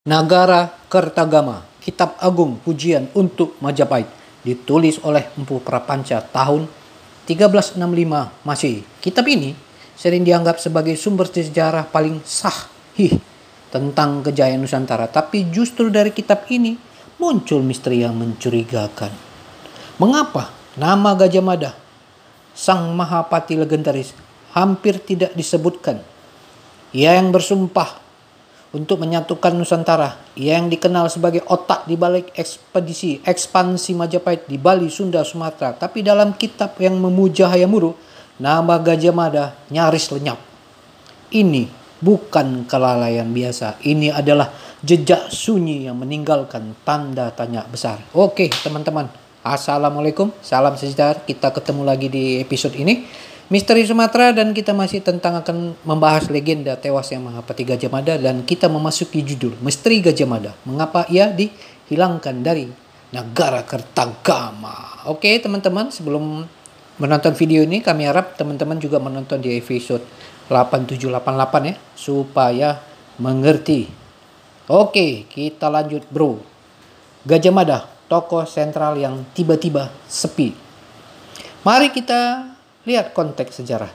Nagara Kertagama, Kitab Agung Pujian untuk Majapahit, ditulis oleh Empu Prapanca tahun 1365 Masehi. Kitab ini sering dianggap sebagai sumber sejarah paling sahih tentang kejayaan Nusantara, tapi justru dari kitab ini muncul misteri yang mencurigakan. Mengapa nama Gajah Mada, sang Mahapati legendaris, hampir tidak disebutkan? Ia yang bersumpah untuk menyatukan Nusantara, ia yang dikenal sebagai otak di balik ekspansi Majapahit di Bali, Sunda, Sumatera. Tapi dalam kitab yang memuja Hayam Wuruk, nama Gajah Mada nyaris lenyap. Ini bukan kelalaian biasa, ini adalah jejak sunyi yang meninggalkan tanda tanya besar. Oke teman-teman, assalamualaikum, salam sejahtera. Kita ketemu lagi di episode ini, Misteri Sumatera, dan kita masih akan membahas legenda tewasnya Mahapati Gajah Mada, dan kita memasuki judul Misteri Gajah Mada, mengapa ia dihilangkan dari negara Kertagama. Oke teman-teman, sebelum menonton video ini, kami harap teman-teman juga menonton di episode 8788 ya, supaya mengerti. Oke, kita lanjut bro. Gajah Mada, tokoh sentral yang tiba-tiba sepi. Mari kita lihat konteks sejarah.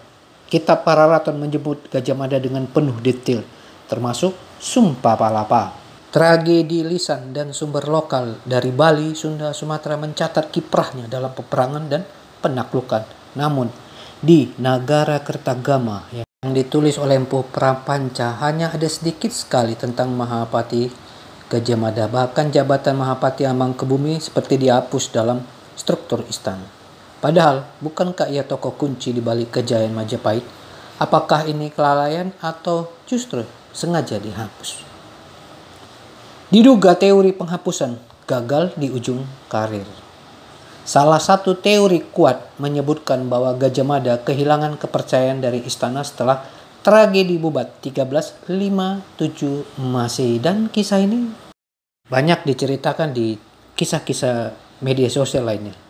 Kitab Pararaton menyebut Gajah Mada dengan penuh detail, termasuk Sumpah Palapa. Tragedi lisan dan sumber lokal dari Bali, Sunda, Sumatera mencatat kiprahnya dalam peperangan dan penaklukan. Namun, di Nagara Kertagama yang ditulis oleh Empu Prapanca hanya ada sedikit sekali tentang Mahapati Gajah Mada. Bahkan jabatan Mahapati Amangkubumi seperti dihapus dalam struktur istana. Padahal, bukankah ia tokoh kunci di balik kejayaan Majapahit? Apakah ini kelalaian atau justru sengaja dihapus? Diduga teori penghapusan gagal di ujung karir. Salah satu teori kuat menyebutkan bahwa Gajah Mada kehilangan kepercayaan dari istana setelah tragedi Bubat 1357 Masehi, dan kisah ini banyak diceritakan di kisah-kisah media sosial lainnya.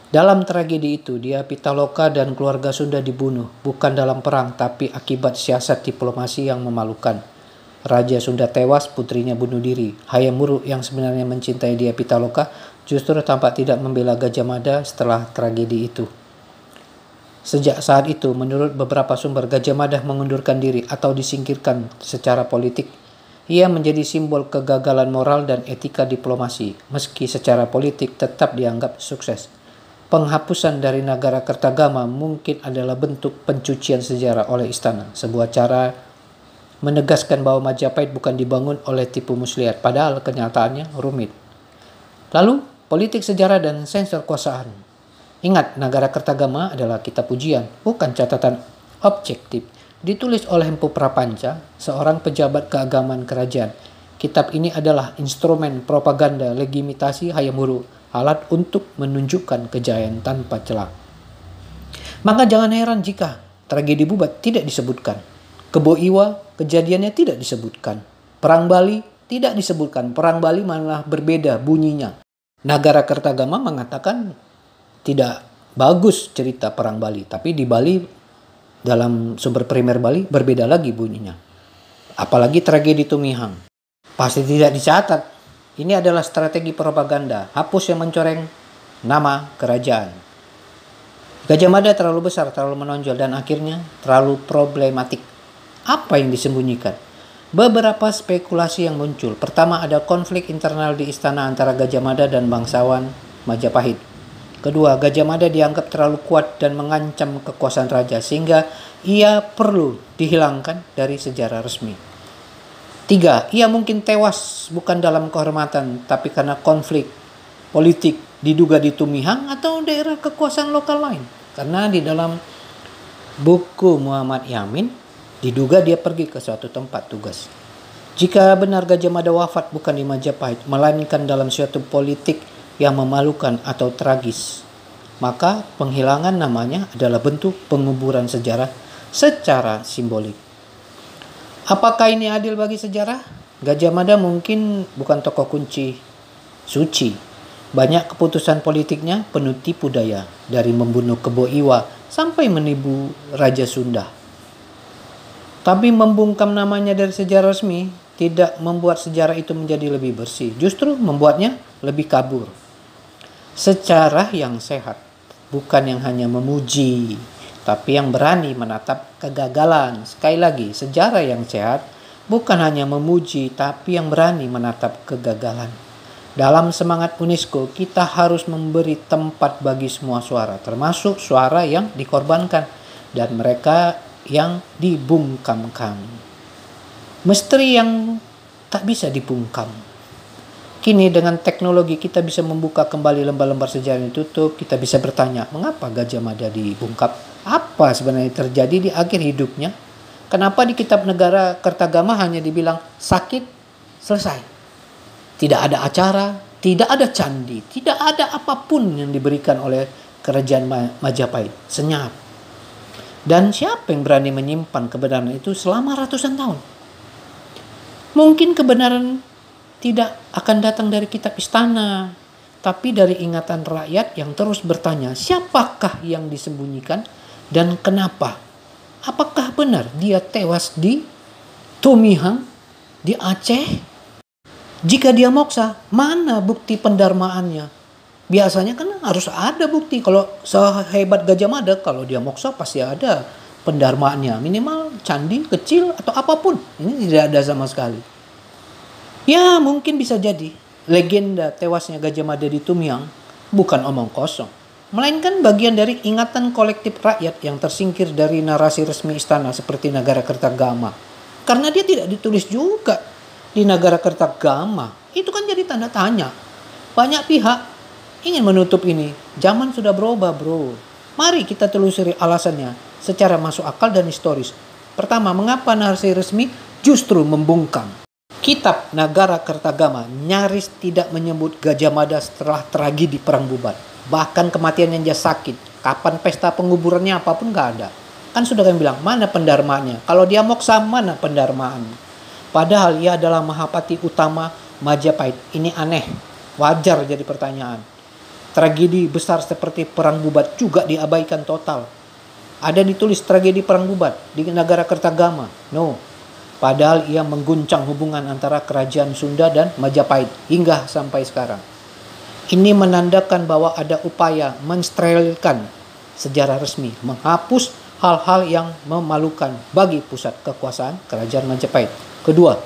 Dalam tragedi itu, Dia Pitaloka dan keluarga Sunda dibunuh, bukan dalam perang, tapi akibat siasat diplomasi yang memalukan. Raja Sunda tewas, putrinya bunuh diri. Hayam Wuruk yang sebenarnya mencintai Dia Pitaloka justru tampak tidak membela Gajah Mada setelah tragedi itu. Sejak saat itu, menurut beberapa sumber, Gajah Mada mengundurkan diri atau disingkirkan secara politik. Ia menjadi simbol kegagalan moral dan etika diplomasi, meski secara politik tetap dianggap sukses. Penghapusan dari Nagara Kertagama mungkin adalah bentuk pencucian sejarah oleh istana, sebuah cara menegaskan bahwa Majapahit bukan dibangun oleh tipu muslihat, padahal kenyataannya rumit. Lalu, politik sejarah dan sensor kekuasaan. Ingat, Nagara Kertagama adalah kitab pujian, bukan catatan objektif. Ditulis oleh Empu Prapanca, seorang pejabat keagamaan kerajaan. Kitab ini adalah instrumen propaganda legitimasi Hayam Wuruk, alat untuk menunjukkan kejayaan tanpa celah. Maka jangan heran jika tragedi Bubat tidak disebutkan. Kebo Iwa kejadiannya tidak disebutkan. Perang Bali tidak disebutkan. Perang Bali malah berbeda bunyinya. Nagara Kertagama mengatakan tidak bagus cerita perang Bali, tapi di Bali dalam sumber primer Bali berbeda lagi bunyinya. Apalagi tragedi Tumihang. Pasti tidak dicatat. Ini adalah strategi propaganda, hapus yang mencoreng nama kerajaan. Gajah Mada terlalu besar, terlalu menonjol, dan akhirnya terlalu problematik. Apa yang disembunyikan? Beberapa spekulasi yang muncul. Pertama, ada konflik internal di istana antara Gajah Mada dan bangsawan Majapahit. Kedua, Gajah Mada dianggap terlalu kuat dan mengancam kekuasaan raja, sehingga ia perlu dihilangkan dari sejarah resmi. Tiga, ia mungkin tewas bukan dalam kehormatan, tapi karena konflik politik, diduga di Tumihang atau daerah kekuasaan lokal lain. Karena di dalam buku Muhammad Yamin, diduga dia pergi ke suatu tempat tugas. Jika benar Gajah Mada wafat bukan di Majapahit, melainkan dalam suatu politik yang memalukan atau tragis, maka penghilangan namanya adalah bentuk penguburan sejarah secara simbolik. Apakah ini adil bagi sejarah? Gajah Mada mungkin bukan tokoh kunci suci. Banyak keputusan politiknya penuh tipu daya, dari membunuh Kebo Iwa sampai menipu Raja Sunda. Tapi membungkam namanya dari sejarah resmi tidak membuat sejarah itu menjadi lebih bersih, justru membuatnya lebih kabur. Sejarah yang sehat bukan yang hanya memuji, tapi yang berani menatap kegagalan. Sekali lagi, sejarah yang sehat bukan hanya memuji, tapi yang berani menatap kegagalan. Dalam semangat UNESCO, kita harus memberi tempat bagi semua suara, termasuk suara yang dikorbankan dan mereka yang dibungkamkan. Misteri yang tak bisa dibungkam. Kini dengan teknologi kita bisa membuka kembali lembar-lembar sejarah yang ditutup. Kita bisa bertanya, mengapa Gajah Mada dibungkap? Apa sebenarnya terjadi di akhir hidupnya? Kenapa di Kitab Negara Kertagama hanya dibilang sakit, selesai? Tidak ada acara, tidak ada candi, tidak ada apapun yang diberikan oleh kerajaan Majapahit. Senyap. Dan siapa yang berani menyimpan kebenaran itu selama ratusan tahun? Mungkin kebenaran tidak akan datang dari kitab istana, tapi dari ingatan rakyat yang terus bertanya, siapakah yang disembunyikan dan kenapa? Apakah benar dia tewas di Tumihang, di Aceh? Jika dia moksa, mana bukti pendarmaannya? Biasanya kan harus ada bukti. Kalau sehebat Gajah Mada, kalau dia moksa pasti ada pendarmaannya. Minimal candi kecil atau apapun. Ini tidak ada sama sekali. Ya mungkin bisa jadi legenda tewasnya Gajah Mada di Tumihang bukan omong kosong, melainkan bagian dari ingatan kolektif rakyat yang tersingkir dari narasi resmi istana seperti Negara Kertagama. Karena dia tidak ditulis juga di Negara Kertagama, itu kan jadi tanda tanya. Banyak pihak ingin menutup ini. Zaman sudah berubah, bro. Mari kita telusuri alasannya secara masuk akal dan historis. Pertama, mengapa narasi resmi justru membungkam? Kitab Negara Kertagama nyaris tidak menyebut Gajah Mada setelah tragedi Perang Bubat. Bahkan kematian yang dia sakit. Kapan pesta penguburannya apapun gak ada. Kan sudah kami bilang, mana pendarmaannya? Kalau dia moksa, mana pendarmaan? Padahal ia adalah Mahapati utama Majapahit. Ini aneh, wajar jadi pertanyaan. Tragedi besar seperti Perang Bubat juga diabaikan total. Ada ditulis tragedi Perang Bubat di Negara Kertagama? No. Padahal ia mengguncang hubungan antara kerajaan Sunda dan Majapahit hingga sampai sekarang. Ini menandakan bahwa ada upaya mensterilkan sejarah resmi, menghapus hal-hal yang memalukan bagi pusat kekuasaan kerajaan Majapahit. Kedua,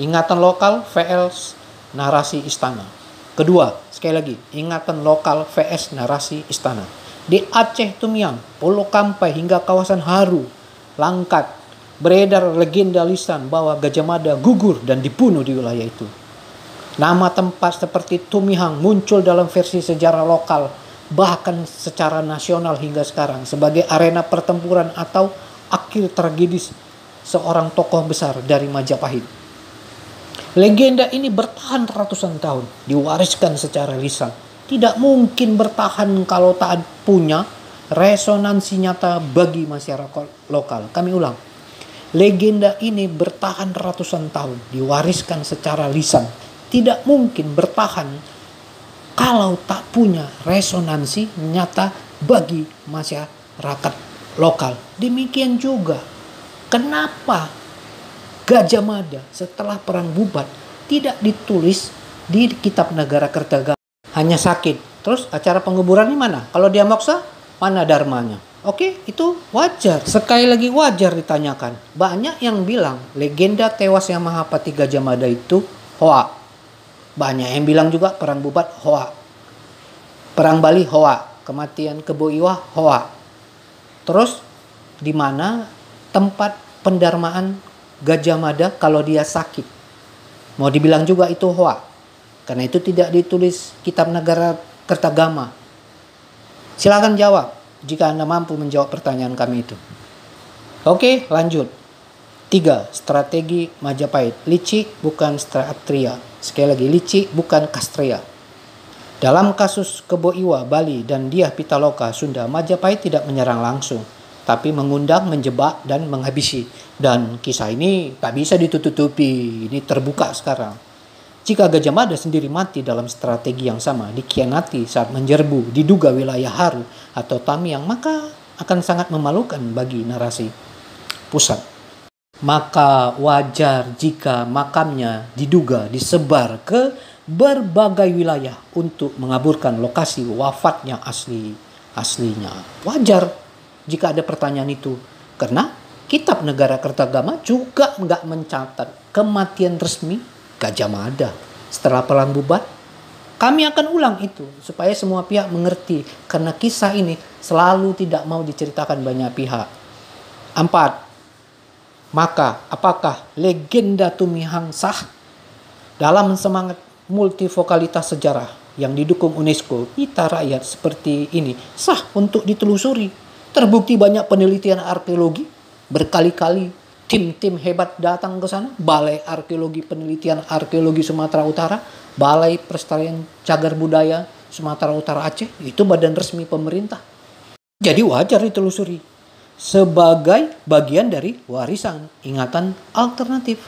ingatan lokal vs narasi istana. Kedua, sekali lagi, ingatan lokal vs narasi istana. Di Aceh Tumihang, Pulau Kampai hingga kawasan Haru, Langkat, beredar legenda lisan bahwa Gajah Mada gugur dan dibunuh di wilayah itu. Nama tempat seperti Tumihang muncul dalam versi sejarah lokal, bahkan secara nasional hingga sekarang sebagai arena pertempuran atau akhir tragedis seorang tokoh besar dari Majapahit. Legenda ini bertahan ratusan tahun, diwariskan secara lisan. Tidak mungkin bertahan kalau tak punya resonansi nyata bagi masyarakat lokal. Kami ulang, legenda ini bertahan ratusan tahun, diwariskan secara lisan. Tidak mungkin bertahan kalau tak punya resonansi nyata bagi masyarakat lokal. Demikian juga, kenapa Gajah Mada setelah Perang Bubat tidak ditulis di Kitab Negara Kertagama? Hanya sakit. Terus acara penguburan di mana? Kalau dia moksa, mana dharmanya? Oke, itu wajar. Sekali lagi wajar ditanyakan. Banyak yang bilang legenda tewasnya Mahapati Gajah Mada itu hoa. Banyak yang bilang juga Perang Bubat hoa. Perang Bali hoa. Kematian Kebo Iwah hoa. Terus di mana tempat pendarmaan Gajah Mada kalau dia sakit? Mau dibilang juga itu hoa. Karena itu tidak ditulis Kitab Negara Kertagama. Silakan jawab jika Anda mampu menjawab pertanyaan kami itu. Oke, lanjut. 3. Strategi Majapahit. Lici bukan Ksatria. Sekali lagi, Lici bukan Ksatria. Dalam kasus Kebo Iwa, Bali, dan Dyah Pitaloka, Sunda, Majapahit tidak menyerang langsung, tapi mengundang, menjebak, dan menghabisi. Dan kisah ini tak bisa ditutupi, ini terbuka sekarang. Jika Gajah Mada sendiri mati dalam strategi yang sama, dikhianati saat menyerbu diduga wilayah Haru atau Tamiang, maka akan sangat memalukan bagi narasi pusat. maka wajar jika makamnya diduga disebar ke berbagai wilayah untuk mengaburkan lokasi wafatnya aslinya. Wajar jika ada pertanyaan itu, karena Kitab Negara Kertagama juga nggak mencatat kematian resmi Gajah Mada setelah Perang Bubat. Kami akan ulang itu supaya semua pihak mengerti, karena kisah ini selalu tidak mau diceritakan banyak pihak. 4. Maka apakah legenda Tumihang sah? Dalam semangat multivokalitas sejarah yang didukung UNESCO, kita rakyat seperti ini sah untuk ditelusuri. Terbukti banyak penelitian arkeologi, berkali-kali tim-tim hebat datang ke sana. Balai Arkeologi Penelitian Arkeologi Sumatera Utara, Balai Pelestarian Cagar Budaya Sumatera Utara Aceh, itu badan resmi pemerintah. Jadi wajar ditelusuri sebagai bagian dari warisan ingatan alternatif.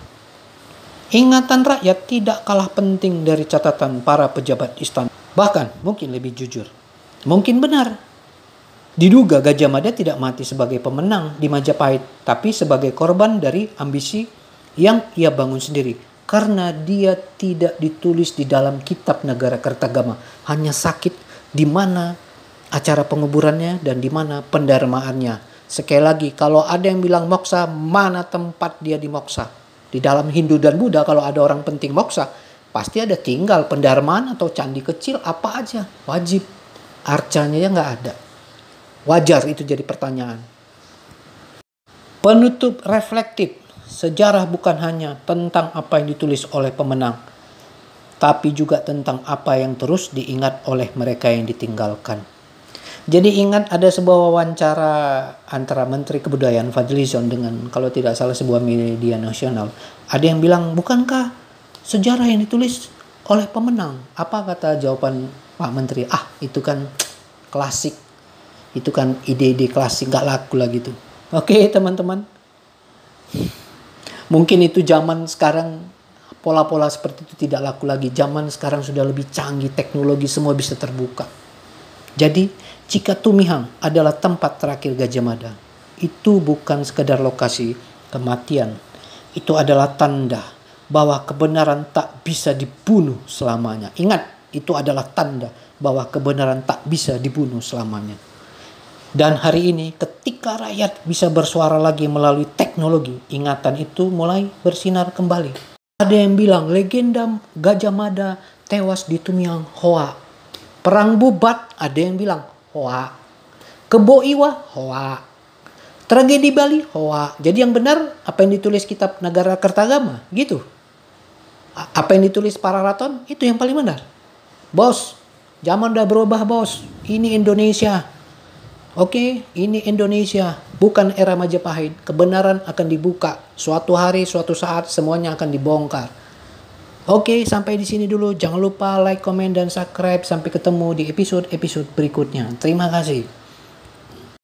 Ingatan rakyat tidak kalah penting dari catatan para pejabat istana. Bahkan mungkin lebih jujur. Mungkin benar. Diduga Gajah Mada tidak mati sebagai pemenang di Majapahit, tapi sebagai korban dari ambisi yang ia bangun sendiri. Karena dia tidak ditulis di dalam Kitab Negara Kertagama. Hanya sakit di mana acara penguburannya dan di mana pendarmaannya. Sekali lagi, kalau ada yang bilang moksa, mana tempat dia di moksa? Di dalam Hindu dan Buddha, kalau ada orang penting moksa, pasti ada tinggal pendarmaan atau candi kecil, apa aja. Wajib. Arcanya ya nggak ada. Wajar itu jadi pertanyaan. Penutup reflektif. Sejarah bukan hanya tentang apa yang ditulis oleh pemenang, tapi juga tentang apa yang terus diingat oleh mereka yang ditinggalkan. Jadi ingat, ada sebuah wawancara antara Menteri Kebudayaan Fadlizon dengan, kalau tidak salah, sebuah media nasional. Ada yang bilang, bukankah sejarah yang ditulis oleh pemenang? Apa kata jawaban Pak Menteri? Itu kan klasik. Itu kan ide-ide klasik, gak laku lah gitu. Oke teman-teman. Mungkin itu zaman sekarang, pola-pola seperti itu tidak laku lagi. Zaman sekarang sudah lebih canggih, teknologi semua bisa terbuka. Jadi jika Tumihang adalah tempat terakhir Gajah Mada, itu bukan sekedar lokasi kematian. Itu adalah tanda bahwa kebenaran tak bisa dibunuh selamanya. Ingat, itu adalah tanda bahwa kebenaran tak bisa dibunuh selamanya. Dan hari ini ketika rakyat bisa bersuara lagi melalui teknologi, ingatan itu mulai bersinar kembali. Ada yang bilang legenda Gajah Mada tewas di Tumihang hoa. Perang Bubat ada yang bilang hoa. Kebo Iwa hoa. Tragedi Bali hoa. Jadi yang benar apa yang ditulis Kitab Negara Kertagama gitu. Apa yang ditulis para raton itu yang paling benar. Bos, zaman udah berubah bos. Ini Indonesia. Oke, ini Indonesia, bukan era Majapahit. Kebenaran akan dibuka. Suatu hari, suatu saat semuanya akan dibongkar. Oke, sampai di sini dulu. Jangan lupa like, komen, dan subscribe. Sampai ketemu di episode-episode berikutnya. Terima kasih.